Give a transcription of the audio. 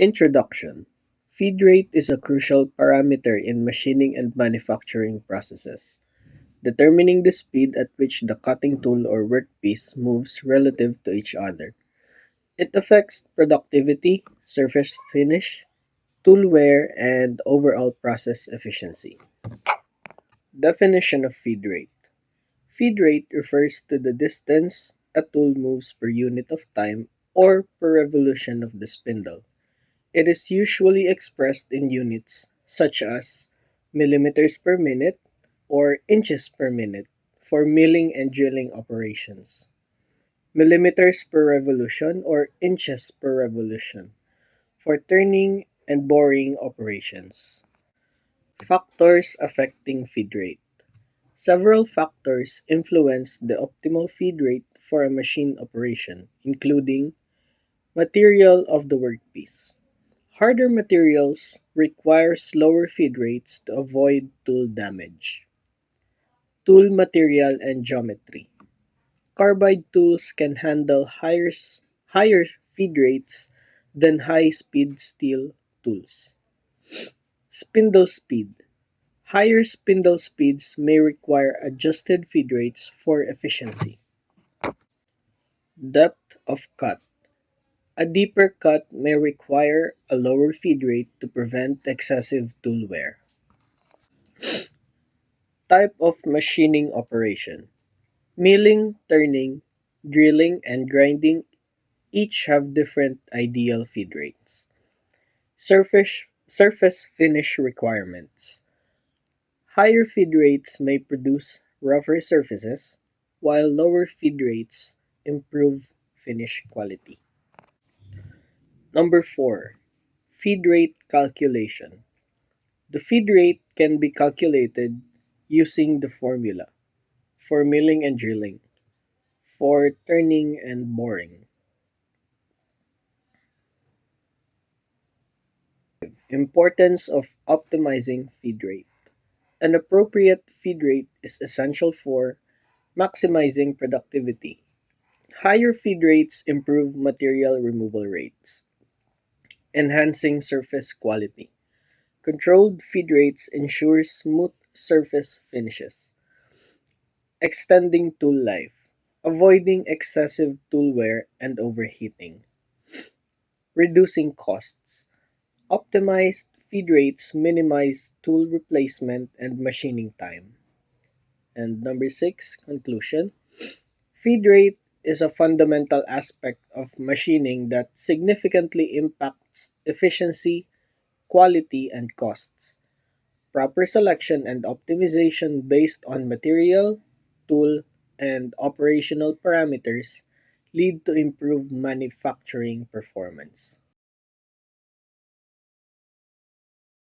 Introduction. Feed rate is a crucial parameter in machining and manufacturing processes, determining the speed at which the cutting tool or workpiece moves relative to each other. It affects productivity, surface finish, tool wear, and overall process efficiency. Definition of feed rate. Feed rate refers to the distance a tool moves per unit of time or per revolution of the spindle. It is usually expressed in units such as millimeters per minute or inches per minute for milling and drilling operations, millimeters per revolution or inches per revolution for turning and boring operations. Factors affecting feed rate. Several factors influence the optimal feed rate for a machine operation, including material of the workpiece. Harder materials require slower feed rates to avoid tool damage. Tool material and geometry. Carbide tools can handle higher feed rates than high-speed steel tools. Spindle speed. Higher spindle speeds may require adjusted feed rates for efficiency. Depth of cut. A deeper cut may require a lower feed rate to prevent excessive tool wear. Type of machining operation. Milling, turning, drilling, and grinding each have different ideal feed rates. Surface finish requirements. Higher feed rates may produce rougher surfaces, while lower feed rates improve finish quality. Number 4. Feed rate calculation. The feed rate can be calculated using the formula for milling and drilling, for turning and boring. Importance of optimizing feed rate. An appropriate feed rate is essential for maximizing productivity. Higher feed rates improve material removal rates, enhancing surface quality. Controlled feed rates ensure smooth surface finishes, extending tool life, avoiding excessive tool wear and overheating, reducing costs. Optimized feed rates minimize tool replacement and machining time. And number 6, conclusion. Feed rate is a fundamental aspect of machining that significantly impacts efficiency, quality, and costs. Proper selection and optimization based on material, tool, and operational parameters lead to improved manufacturing performance.